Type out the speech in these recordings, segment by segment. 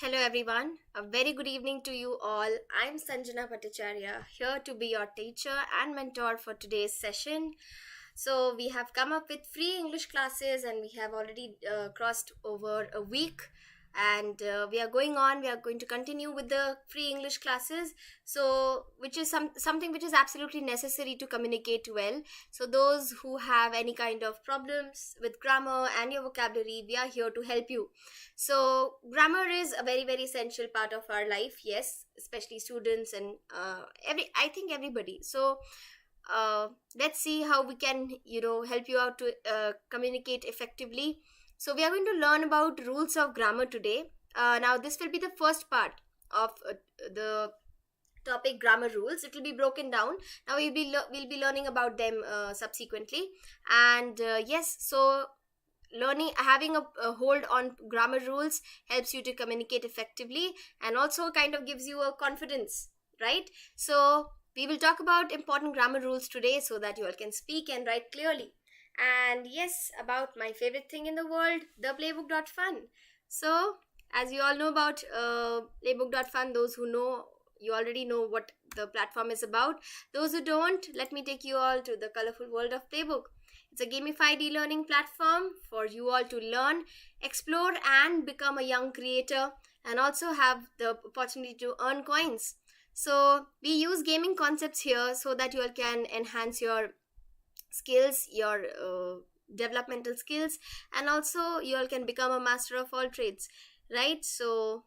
Hello everyone. A very good evening to you all. I'm Sanjana Bhattacharya, here to be your teacher and mentor for today's session. So we have come up with free English classes and we have already crossed over a week, and we are going on. We are going to continue with the free English classes, so which is something which is absolutely necessary to communicate well. So those who have any kind of problems with grammar and your vocabulary, we are here to help you. So grammar is a very essential part of our life, yes, especially students and I think everybody. So let's see how we can help you out to communicate effectively. So we are going to learn about rules of grammar today. Now this will be the first part of the topic grammar rules. It will be broken down. Now we'll be learning about them subsequently. And yes, so learning, having a hold on grammar rules helps you to communicate effectively, and also kind of gives you a confidence, right? So we will talk about important grammar rules today so that you all can speak and write clearly. And yes, about my favorite thing in the world, the playbook.fun. So as you all know about playbook.fun, those who know, you already know what the platform is about. Those who don't, let me take you all to the colorful world of Playbook. It's a gamified e-learning platform for you all to learn, explore, and become a young creator, and also have the opportunity to earn coins. So we use gaming concepts here so that you all can enhance your skills, your developmental skills, and also you all can become a master of all trades, right? So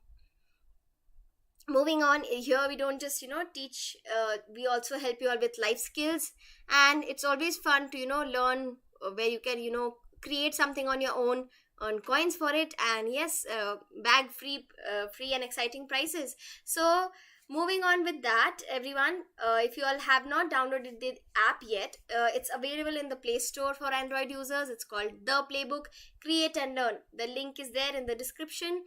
moving on, here we don't just teach, we also help you all with life skills, and it's always fun to learn where you can create something on your own, earn coins for it, and yes, bag free and exciting prizes. So moving on with that, everyone, if you all have not downloaded the app yet, it's available in the Play Store for Android users. It's called The Playbook. Create and learn. The link is there in the description.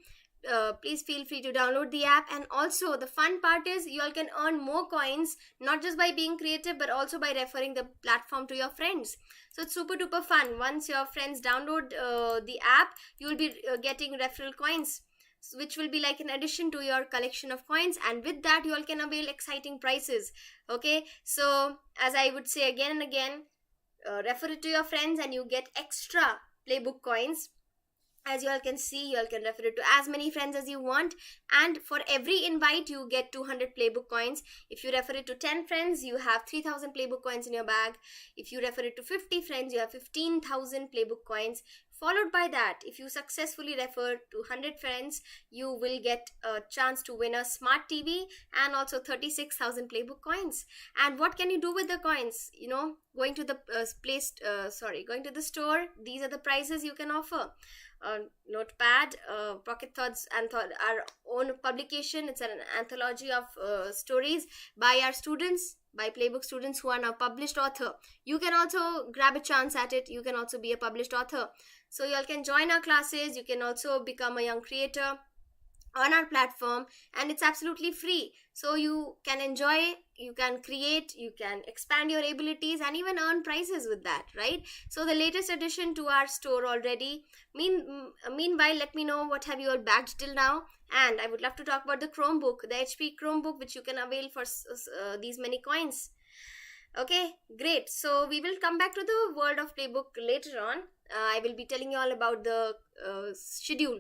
Please feel free to download the app. And also the fun part is you all can earn more coins, not just by being creative but also by referring the platform to your friends. So it's super duper fun. Once your friends download the app, you will be getting referral coins, which will be like an addition to your collection of coins, and with that you all can avail exciting prizes. Okay, so as I would say again and again, refer it to your friends and you get extra playbook coins. As you all can see, you all can refer it to as many friends as you want, and for every invite you get 200 playbook coins. If you refer it to 10 friends, you have 3000 playbook coins in your bag. If you refer it to 50 friends, you have 15,000 playbook coins. Followed by that, if you successfully refer to 100 friends, you will get a chance to win a smart TV and also 36,000 playbook coins. And what can you do with the coins? Going to the going to the store, these are the prizes you can offer. Notepad, Pocket Thoughts, our own publication. It's an anthology of stories by our students, by Playbook students who are now published author. You can also grab a chance at it. You can also be a published author. So you all can join our classes. You can also become a young creator on our platform, and it's absolutely free. So you can enjoy, you can create, you can expand your abilities, and even earn prizes with that, right? So the latest addition to our store already. Meanwhile, let me know what have you all bagged till now. And I would love to talk about the Chromebook, the HP Chromebook, which you can avail for these many coins. Okay, great. So we will come back to the world of Playbook later on. I will be telling you all about the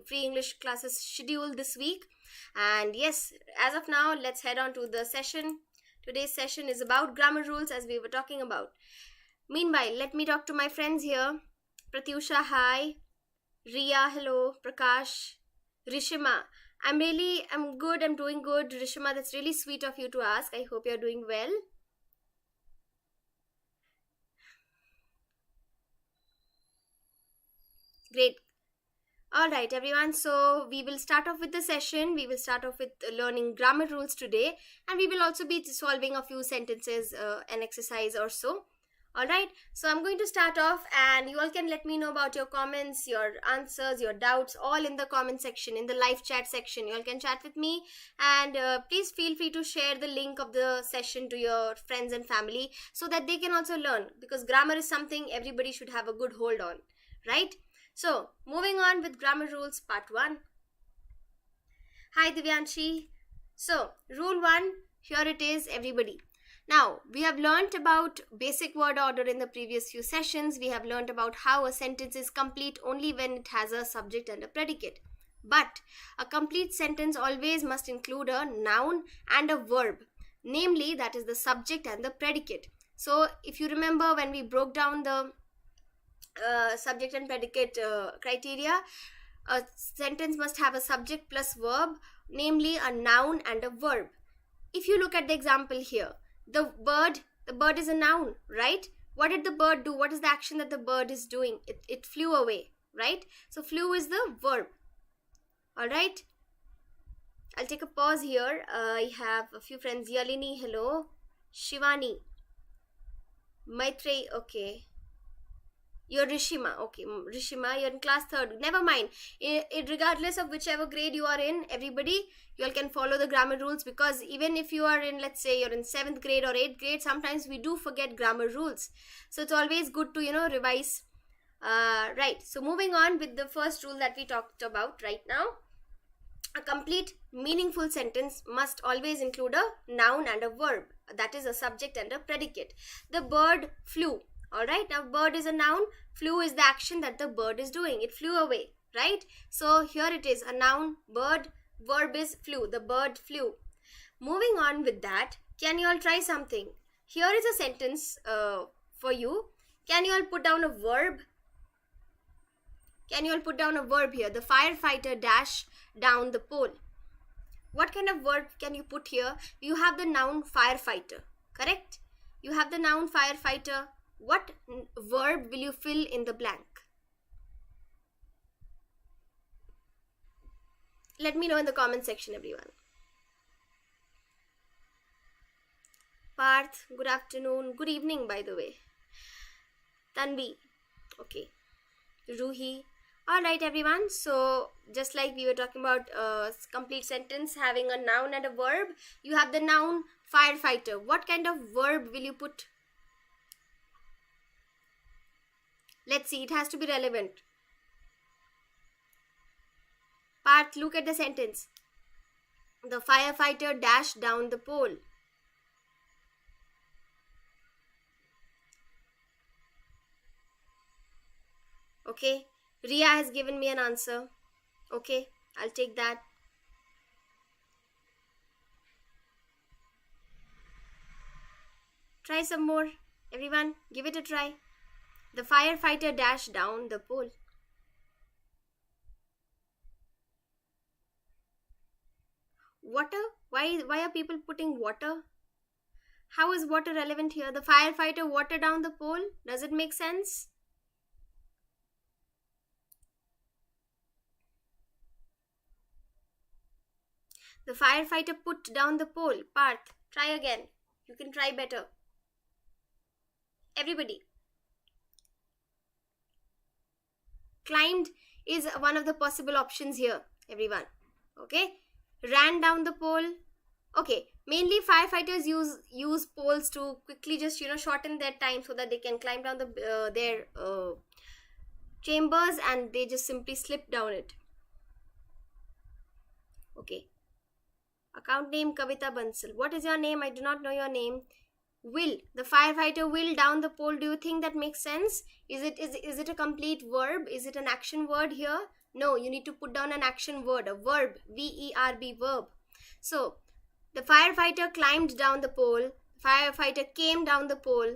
free English classes schedule this week. And yes, as of now, let's head on to the session. Today's session is about grammar rules, as we were talking about. Meanwhile, let me talk to my friends here. Pratyusha, hi. Riya, hello. Prakash. Rishima, I'm good. I'm doing good. Rishima, that's really sweet of you to ask. I hope you're doing well. Great. All right, everyone. So we will start off with the session. We will start off with learning grammar rules today, and we will also be solving a few sentences, an exercise or so. All right. So I'm going to start off, and you all can let me know about your comments, your answers, your doubts, all in the comment section, in the live chat section. You all can chat with me, and please feel free to share the link of the session to your friends and family so that they can also learn, because grammar is something everybody should have a good hold on, right? So, moving on with grammar rules part 1. Hi Divyanshi. So, rule 1, here it is everybody. Now, we have learnt about basic word order in the previous few sessions. We have learnt about how a sentence is complete only when it has a subject and a predicate. But a complete sentence always must include a noun and a verb. Namely, that is the subject and the predicate. So, if you remember when we broke down the subject and predicate criteria, a sentence must have a subject plus verb, namely a noun and a verb. If you look at the example here, the bird is a noun, right? What did the bird do? What is the action that the bird is doing? It flew away, right? So flew is the verb. All right. I'll take a pause here. I have a few friends. Yalini, hello. Shivani. Maitrey, okay. You're Rishima. Okay, Rishima, you're in class 3rd. Never mind. Regardless of whichever grade you are in, everybody, you all can follow the grammar rules, because even if you are in, let's say, you're in 7th grade or 8th grade, sometimes we do forget grammar rules. So it's always good to, revise. Right. So moving on with the first rule that we talked about right now. A complete, meaningful sentence must always include a noun and a verb. That is a subject and a predicate. The bird flew. Alright, now bird is a noun, flew is the action that the bird is doing. It flew away, right? So here it is, a noun, bird, verb is flew, the bird flew. Moving on with that, can you all try something? Here is a sentence for you. Can you all put down a verb? Can you all put down a verb here? The firefighter dashed down the pole. What kind of verb can you put here? You have the noun firefighter, correct? You have the noun firefighter. What verb will you fill in the blank? Let me know in the comment section, everyone. Parth, good afternoon. Good evening, by the way. Tanvi, okay. Ruhi. Alright, everyone. So, just like we were talking about complete sentence having a noun and a verb, you have the noun firefighter. What kind of verb will you put? Let's see, it has to be relevant. Parth, look at the sentence. The firefighter dashed down the pole. Okay, Ria has given me an answer. Okay, I'll take that. Try some more. Everyone, give it a try. The firefighter dashed down the pole. Water? Why are people putting water? How is water relevant here? The firefighter water down the pole? Does it make sense? The firefighter put down the pole. Parth, try again. You can try better. Everybody. Climbed is one of the possible options here, everyone. Okay. Ran down the pole. Okay. Mainly firefighters use poles to quickly just shorten their time so that they can climb down their chambers, and they just simply slip down it. Okay. Account name Kavita Bansal. What is your name? I do not know your name. Will. The firefighter will down the pole. Do you think that makes sense? Is it a complete verb? Is it an action word here? No, you need to put down an action word, a verb. V-E-R-B, verb. So, the firefighter climbed down the pole. Firefighter came down the pole.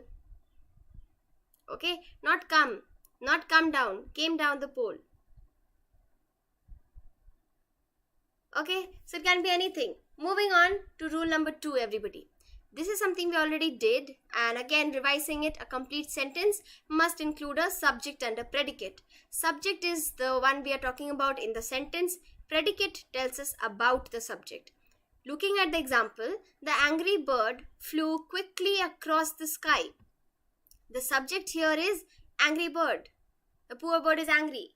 Okay, not come down, came down the pole. Okay, so it can be anything. Moving on to rule number 2, everybody. This is something we already did, and again revising it, a complete sentence must include a subject and a predicate. Subject is the one we are talking about in the sentence. Predicate tells us about the subject. Looking at the example, the angry bird flew quickly across the sky. The subject here is angry bird. The poor bird is angry,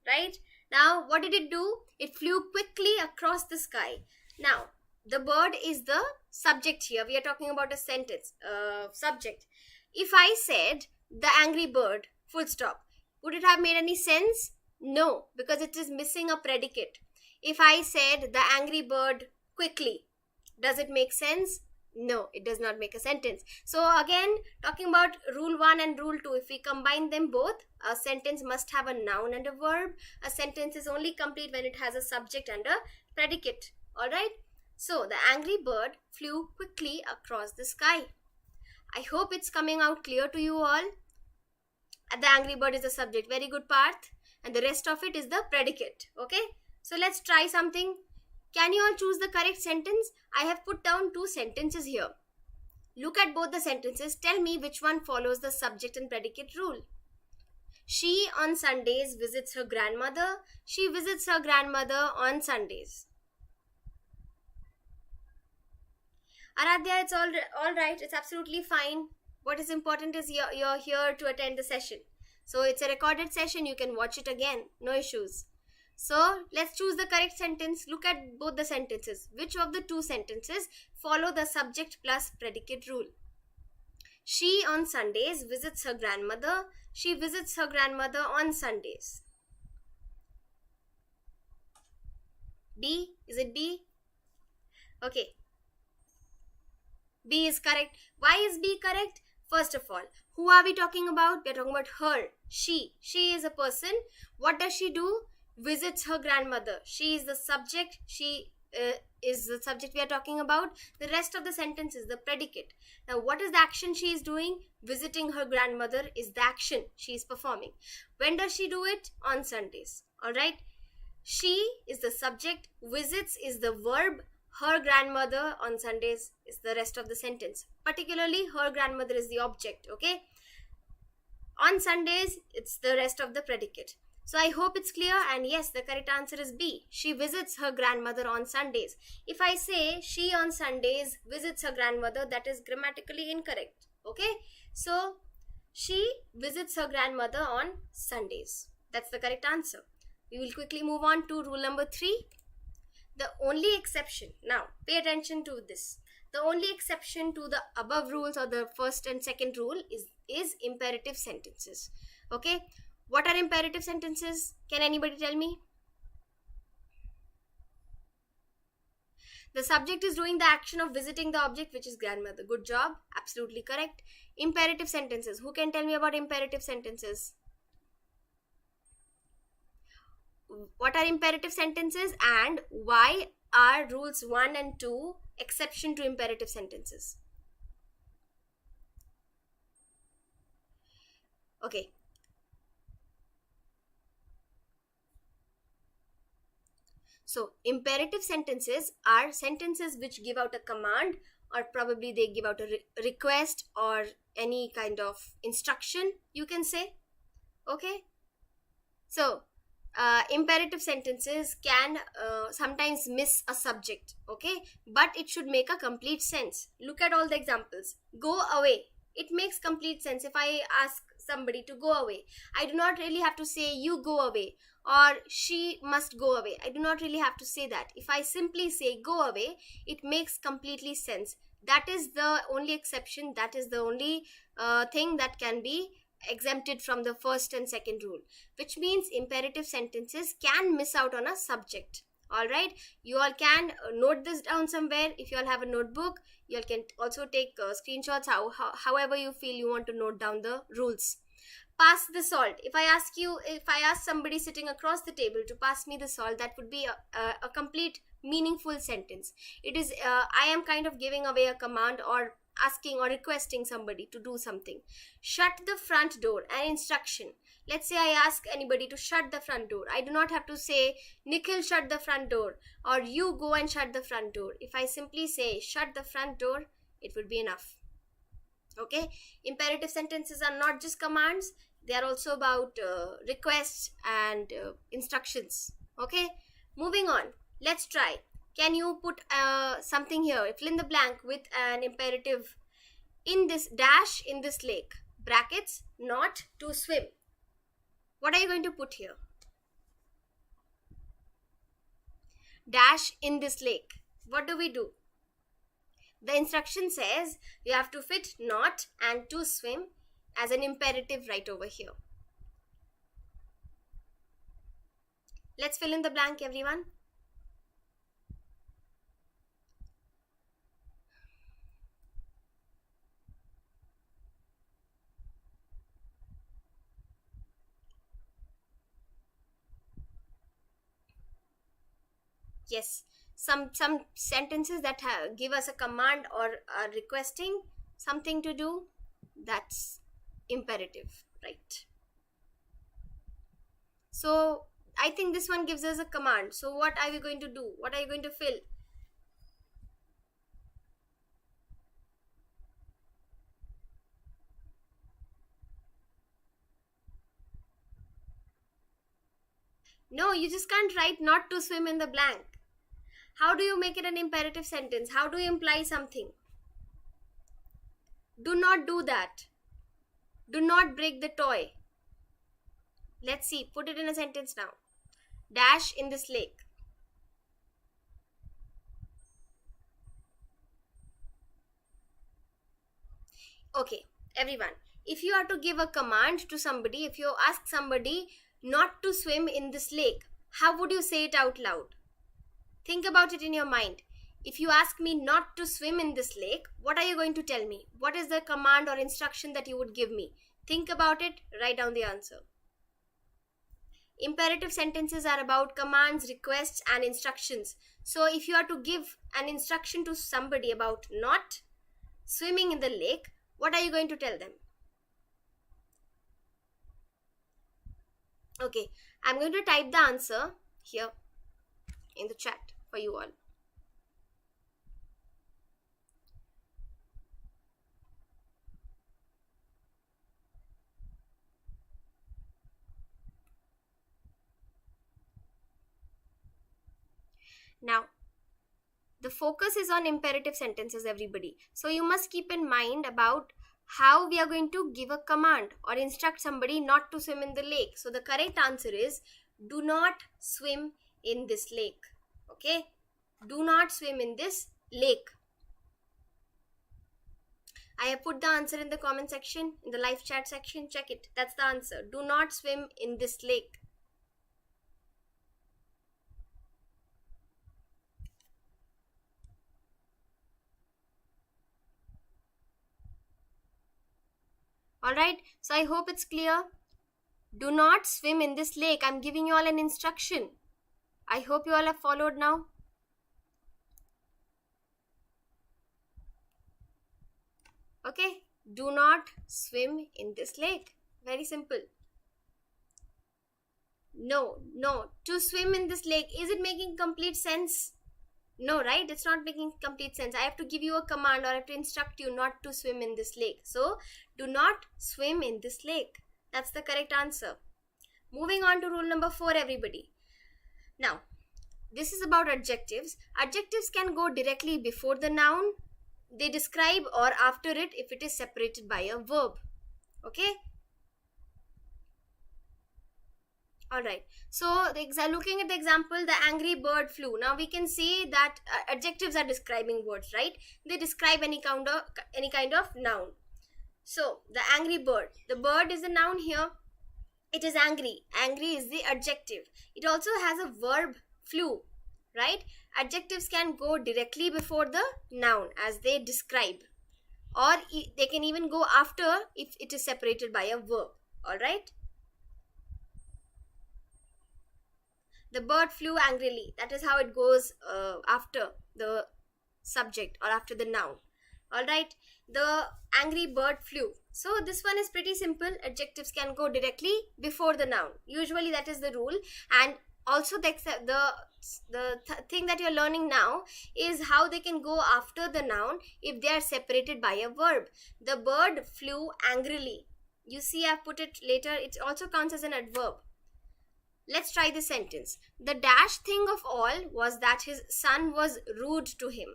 right? Now, what did it do? It flew quickly across the sky. Now, the bird is the subject here. We are talking about a sentence, subject. If I said the angry bird, full stop, would it have made any sense? No, because it is missing a predicate. If I said the angry bird quickly, does it make sense? No, it does not make a sentence. So again, talking about rule 1 and rule 2, if we combine them both, a sentence must have a noun and a verb. A sentence is only complete when it has a subject and a predicate. Alright? So, the angry bird flew quickly across the sky. I hope it's coming out clear to you all. The angry bird is the subject. Very good part. And the rest of it is the predicate. Okay? So, let's try something. Can you all choose the correct sentence? I have put down 2 sentences here. Look at both the sentences. Tell me which one follows the subject and predicate rule. She on Sundays visits her grandmother. She visits her grandmother on Sundays. Aradhya, it's all right. It's absolutely fine. What is important is you're here to attend the session. So it's a recorded session. You can watch it again. No issues. So let's choose the correct sentence. Look at both the sentences. Which of the 2 sentences follow the subject plus predicate rule? She on Sundays visits her grandmother. She visits her grandmother on Sundays. B? Is it B? Okay. B is correct. Why is B correct? First of all, who are we talking about? We are talking about her. She. She is a person. What does she do? Visits her grandmother. She is the subject. She is the subject we are talking about. The rest of the sentence is the predicate. Now, what is the action she is doing? Visiting her grandmother is the action she is performing. When does she do it? On Sundays. Alright. She is the subject. Visits is the verb. Her grandmother on Sundays is the rest of the sentence. Particularly, her grandmother is the object. Okay. On Sundays, it's the rest of the predicate. So I hope it's clear, and yes, the correct answer is B. She visits her grandmother on Sundays. If I say she on Sundays visits her grandmother, that is grammatically incorrect. Okay? So, she visits her grandmother on Sundays. That's the correct answer. We will quickly move on to rule number 3. The only exception, now pay attention to this. The only exception to the above rules or the first and second rule is imperative sentences. Okay? What are imperative sentences? Can anybody tell me? The subject is doing the action of visiting the object, which is grandmother. Good job. Absolutely correct. Imperative sentences. Who can tell me about imperative sentences? What are imperative sentences and why are rules 1 and 2 exception to imperative sentences? Okay. So, imperative sentences are sentences which give out a command, or probably they give out a request or any kind of instruction, you can say. Okay. So, imperative sentences can sometimes miss a subject. Okay. But it should make a complete sense. Look at all the examples. Go away. It makes complete sense. If I ask somebody to go away, I do not really have to say you go away or she must go away. I do not really have to say that. If I simply say go away, it makes completely sense. That is the only exception. That is the only thing that can be exempted from the first and second rule, which means imperative sentences can miss out on a subject. Alright, you all can note this down somewhere. If you all have a notebook, you all can also take screenshots however you feel you want to note down the rules. Pass the salt. If I ask somebody sitting across the table to pass me the salt, that would be a complete meaningful sentence. It is I am kind of giving away a command or asking or requesting somebody to do something. Shut the front door, an instruction. Let's say I ask anybody to shut the front door. I do not have to say, Nikhil, shut the front door, or you go and shut the front door. If I simply say, shut the front door, it would be enough. Okay, imperative sentences are not just commands, they are also about requests and instructions. Okay, moving on, let's try. Can you put something here, fill in the blank with an imperative? In this dash, in this lake, brackets, not to swim. What are you going to put here? Dash, in this lake. What do we do? The instruction says you have to fit not and to swim as an imperative right over here. Let's fill in the blank, everyone. Yes, some sentences that give us a command or are requesting something to do, that's imperative, right? So I think this one gives us a command. So what are we going to do? What are you going to fill? No, you just can't write not to swim in the blank. How do you make it an imperative sentence? How do you imply something? Do not do that. Do not break the toy. Let's see, put it in a sentence now. Dash in this lake. Okay, everyone. If you are to give a command to somebody, if you ask somebody not to swim in this lake, how would you say it out loud? Think about it in your mind. If you ask me not to swim in this lake, what are you going to tell me? What is the command or instruction that you would give me? Think about it, write down the answer. Imperative sentences are about commands, requests, and instructions. So if you are to give an instruction to somebody about not swimming in the lake, what are you going to tell them? Okay, I'm going to type the answer here in the chat for you all. Now, the focus is on imperative sentences, everybody. So you must keep in mind about how we are going to give a command or instruct somebody not to swim in the lake. So the correct answer is do not swim in this lake. Okay? Do not swim in this lake. I have put the answer in the comment section, in the live chat section. Check it. That's the answer. Do not swim in this lake. Alright, so I hope it's clear. Do not swim in this lake. I'm giving you all an instruction. I hope you all have followed now. Okay, do not swim in this lake. Very simple. No, to swim in this lake, is it making complete sense? No, right? It's not making complete sense. I have to give you a command or I have to instruct you not to swim in this lake. So, do not swim in this lake. That's the correct answer. Moving on to rule number 4, everybody. Now, this is about adjectives. Adjectives can go directly before the noun. They describe or after it if it is separated by a verb. Okay? Alright, so looking at the example, the angry bird flew. Now we can see that adjectives are describing words, right? They describe any kind of noun. So the angry bird, the bird is a noun here. It is angry. Angry is the adjective. It also has a verb, flew, right? Adjectives can go directly before the noun as they describe, or they can even go after if it is separated by a verb. Alright? The bird flew angrily. That is how it goes after the subject or after the noun. Alright, the angry bird flew. So this one is pretty simple. Adjectives can go directly before the noun. Usually that is the rule. And also the thing that you're learning now is how they can go after the noun if they are separated by a verb. The bird flew angrily. You see, I've put it later. It also counts as an adverb. Let's try the sentence. The dash thing of all was that his son was rude to him.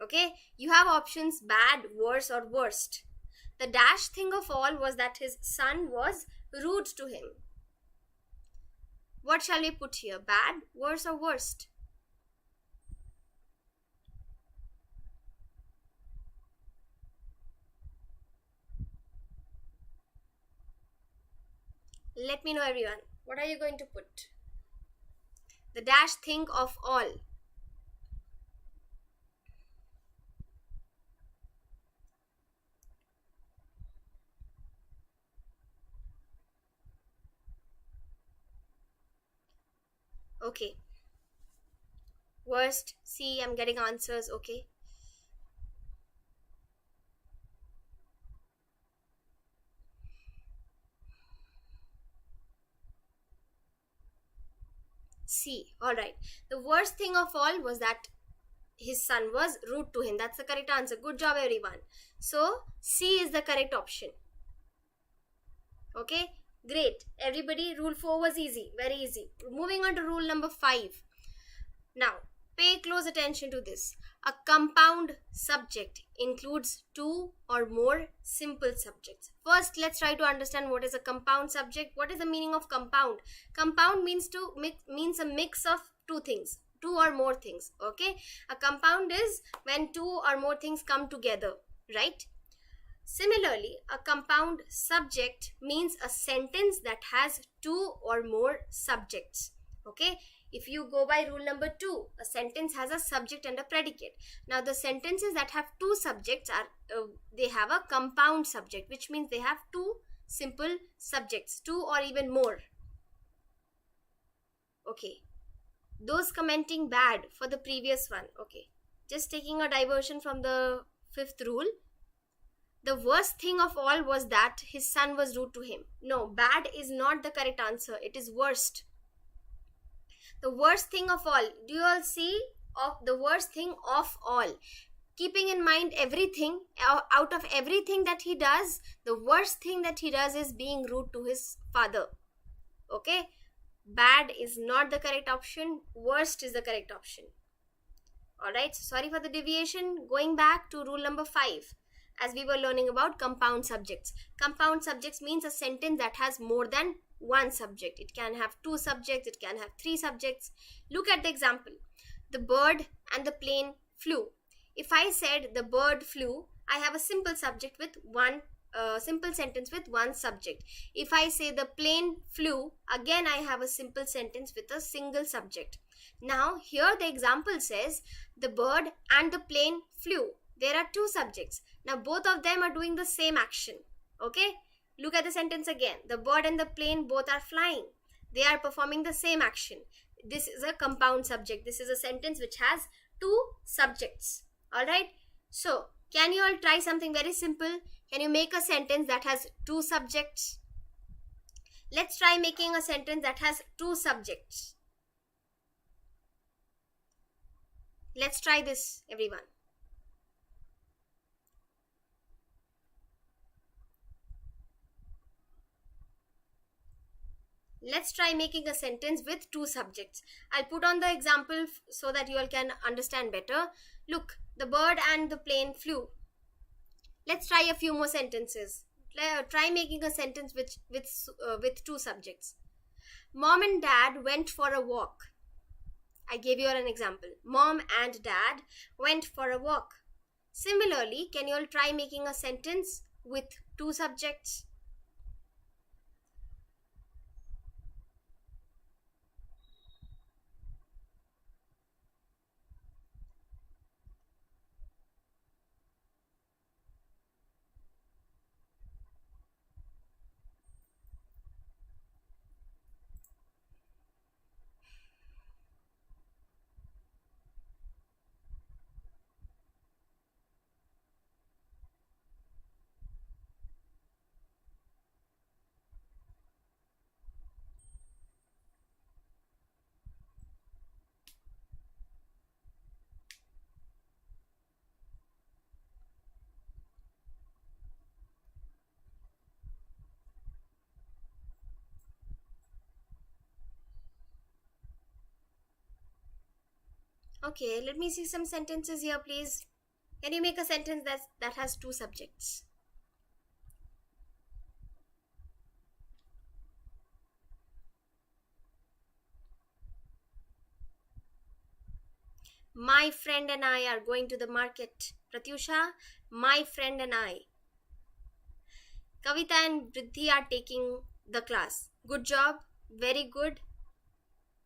Okay, you have options bad, worse, or worst. The dash thing of all was that his son was rude to him. What shall we put here? Bad, worse, or worst? Let me know, everyone. What are you going to put? The dash thing of all. Okay. Worst. See, I'm getting answers. Okay. C. Alright. The worst thing of all was that his son was rude to him. That's the correct answer. Good job, everyone. So, C is the correct option. Okay. Great. Everybody, rule 4 was easy. Very easy. Moving on to rule number 5. Now, pay close attention to this. A compound subject includes two or more simple subjects. First, let's try to understand what is a compound subject. What is the meaning of compound? Compound means means a mix of two things, two or more things. Okay, a compound is when two or more things come together, right? Similarly, a compound subject means a sentence that has two or more subjects. Okay, if you go by rule number 2, a sentence has a subject and a predicate. Now, the sentences that have two subjects are they have a compound subject, which means they have two simple subjects, two or even more. Okay, those commenting bad for the previous one. Okay, just taking a diversion from the 5th rule. The worst thing of all was that his son was rude to him. No, bad is not the correct answer. It is worst. The worst thing of all. Do you all see? Of the worst thing of all. Keeping in mind everything, out of everything that he does, the worst thing that he does is being rude to his father. Okay? Bad is not the correct option. Worst is the correct option. Alright, so sorry for the deviation. Going back to rule number 5. As we were learning about compound subjects. Compound subjects means a sentence that has more than one subject. It can have two subjects, it can have three subjects. Look at the example. The bird and the plane flew. If I said the bird flew, I have a simple subject with one simple sentence with one subject. If I say the plane flew, again I have a simple sentence with a single subject. Now here the example says the bird and the plane flew. There are two subjects. Now both of them are doing the same action. Okay? Look at the sentence again. The bird and the plane both are flying. They are performing the same action. This is a compound subject. This is a sentence which has two subjects. Alright? So, can you all try something very simple? Can you make a sentence that has two subjects? Let's try making a sentence that has two subjects. Let's try this, everyone. Let's try making a sentence with two subjects. I'll put on the example so that you all can understand better. Look, the bird and the plane flew. Let's try a few more sentences. Try making a sentence with two subjects. Mom and dad went for a walk. I gave you an example. Mom and dad went for a walk. Similarly, can you all try making a sentence with two subjects? Okay, let me see some sentences here, please. Can you make a sentence that has two subjects? My friend and I are going to the market. Pratyusha, my friend and I. Kavita and Vriddhi are taking the class. Good job. Very good.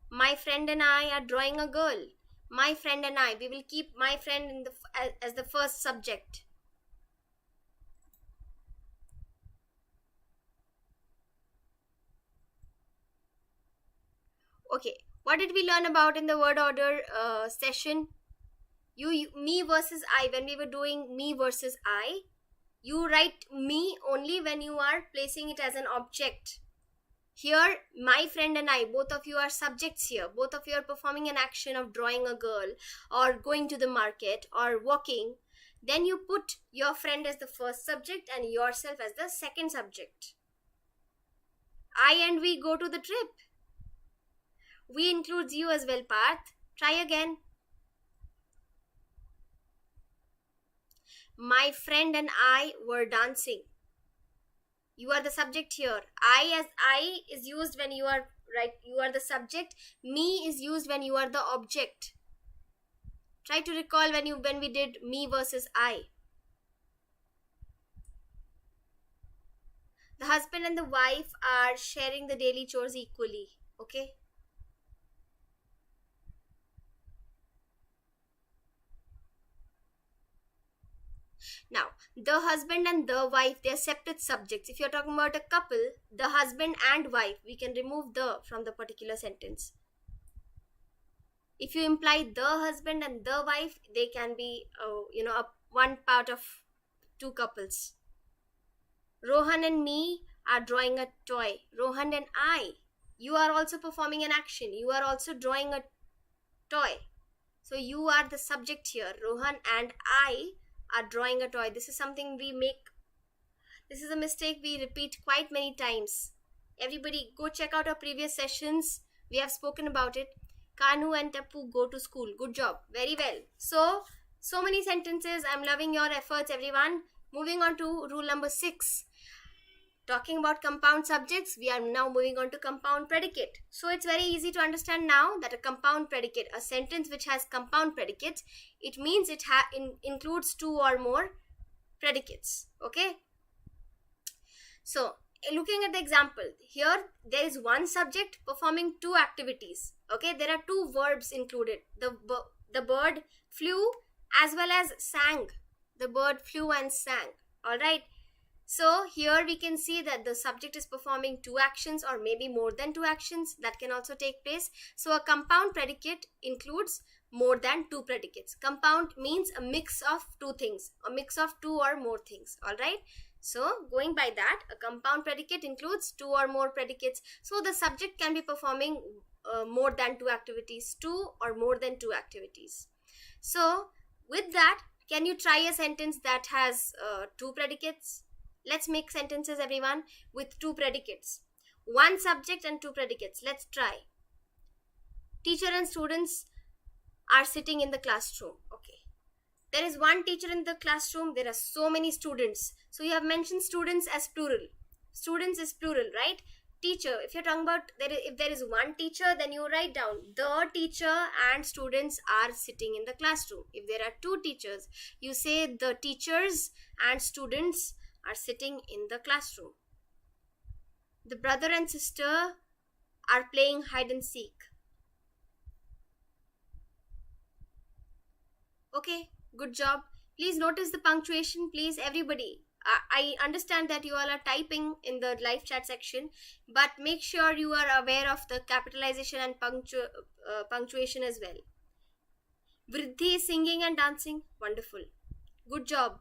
My friend and I are drawing a girl. My friend and I. We will keep my friend as the first subject. Okay. What did we learn about in the word order session? Me versus I. When we were doing me versus I, you write me only when you are placing it as an object. Here, my friend and I, both of you are subjects here. Both of you are performing an action of drawing a girl or going to the market or walking. Then you put your friend as the first subject and yourself as the second subject. I and we go to the trip. We includes you as well, Parth. Try again. My friend and I were dancing. You are the subject here. I is used when you are right. You are the subject. Me is used when you are the object. Try to recall when we did me versus I. The husband and the wife are sharing the daily chores equally. Okay. Now, the husband and the wife, they are separate subjects. If you're talking about a couple, the husband and wife, we can remove the from the particular sentence. If you imply the husband and the wife, they can be, one part of two couples. Rohan and me are drawing a toy. Rohan and I, you are also performing an action. You are also drawing a toy. So you are the subject here. Rohan and I are drawing a toy. This is something we make. This is a mistake we repeat quite many times. Everybody go check out our previous sessions. We have spoken about it. Kanu and Tapu go to school. Good job. Very well. So many sentences. I'm loving your efforts, everyone. Moving on to rule number 6. Talking about compound subjects, we are now moving on to compound predicate. So it's very easy to understand now that a compound predicate, a sentence which has compound predicates, it means it includes 2 or more predicates. Okay. So looking at the example, here there is one subject performing 2 activities. Okay, there are 2 verbs included. The bird flew as well as sang. The bird flew and sang. All right. So here we can see that the subject is performing 2 actions or maybe more than 2 actions. That can also take place. So a compound predicate includes more than 2 predicates. Compound means a mix of 2 things, a mix of 2 or more things. All right. So going by that, a compound predicate includes 2 or more predicates. So the subject can be performing more than 2 activities, 2 or more than 2 activities. So with that, can you try a sentence that has 2 predicates? Let's make sentences, everyone, with 2 predicates. 1 subject and 2 predicates. Let's try. Teacher and students are sitting in the classroom. Okay. There is one teacher in the classroom. There are so many students. So you have mentioned students as plural. Students is plural, right? Teacher, if you're talking about, if there is one teacher, then you write down the teacher and students are sitting in the classroom. If there are 2 teachers, you say the teachers and students are sitting in the classroom. The brother and sister are playing hide and seek. Okay, good job. Please notice the punctuation, please, everybody. I understand that you all are typing in the live chat section, but make sure you are aware of the capitalization and punctuation as well. Vriddhi is singing and dancing. Wonderful. Good job.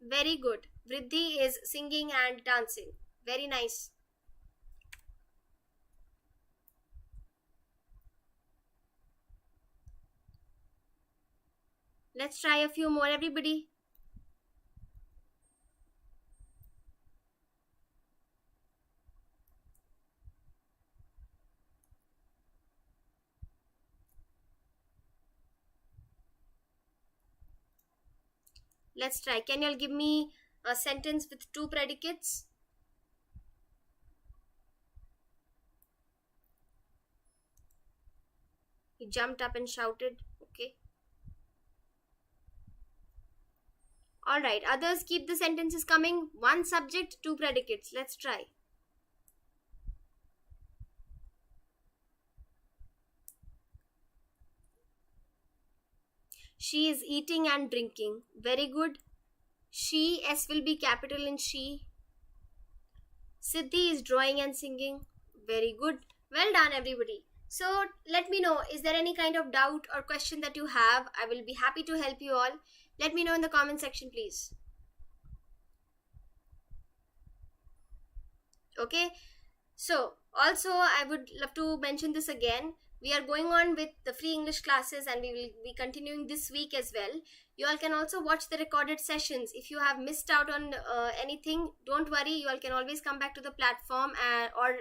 Very good. Vriddhi is singing and dancing. Very nice. Let's try a few more, everybody. Let's try. Can you all give me a sentence with 2 predicates? He jumped up and shouted. Okay. All right. Others, keep the sentences coming. 1 subject, 2 predicates. Let's try. She is eating and drinking. Very good. She, S will be capital in she. Siddhi is drawing and singing. Very good. Well done, everybody. So let me know, is there any kind of doubt or question that you have? I will be happy to help you all. Let me know in the comment section, please. Okay. So also I would love to mention this again. We are going on with the free English classes and we will be continuing this week as well. You all can also watch the recorded sessions. If you have missed out on anything, don't worry. You all can always come back to the platform or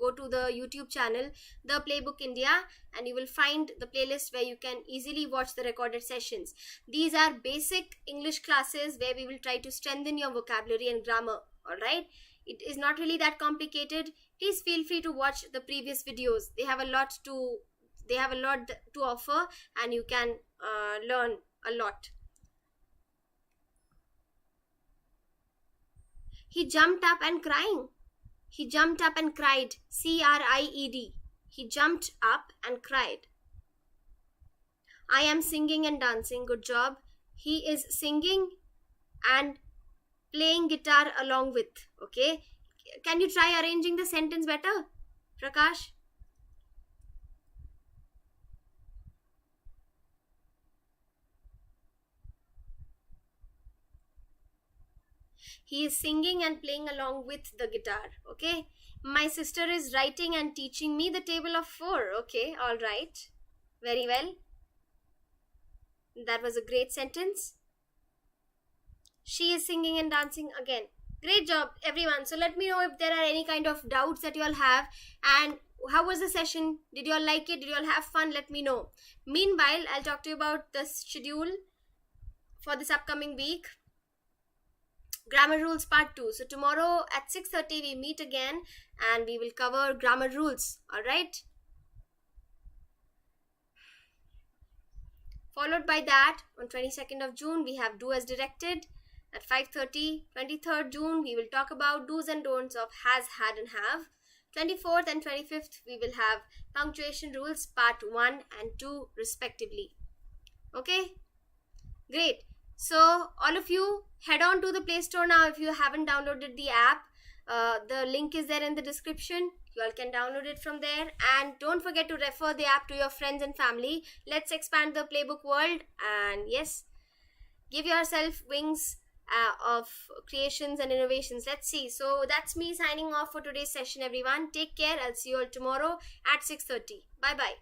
go to the YouTube channel, the Playbook India, and you will find the playlist where you can easily watch the recorded sessions. These are basic English classes where we will try to strengthen your vocabulary and grammar. All right. It is not really that complicated. Please feel free to watch the previous videos. They have a lot to offer, and you can learn a lot. He jumped up and crying. He jumped up and cried. C-R-I-E-D. He jumped up and cried. I am singing and dancing. Good job. He is singing and playing guitar along with. Okay. Can you try arranging the sentence better, Prakash? He is singing and playing along with the guitar. Okay. My sister is writing and teaching me the table of 4. Okay. All right. Very well. That was a great sentence. She is singing and dancing again. Great job, everyone. So let me know if there are any kind of doubts that you all have. And how was the session? Did you all like it? Did you all have fun? Let me know. Meanwhile, I'll talk to you about the schedule for this upcoming week. Grammar rules part 2. So tomorrow at 6:30 we meet again and we will cover grammar rules. Alright. Followed by that, on 22nd of June, we have do as directed. At 5:30, 23rd June, we will talk about do's and don'ts of has, had and have. 24th and 25th, we will have punctuation rules part 1 and 2 respectively. Okay? Great. So all of you head on to the Play Store now if you haven't downloaded the app. The link is there in the description. You all can download it from there. And don't forget to refer the app to your friends and family. Let's expand the Playbook world. And yes, give yourself wings of creations and innovations. Let's see. So that's me signing off for today's session, everyone. Take care. I'll see you all tomorrow at 6:30. Bye-bye.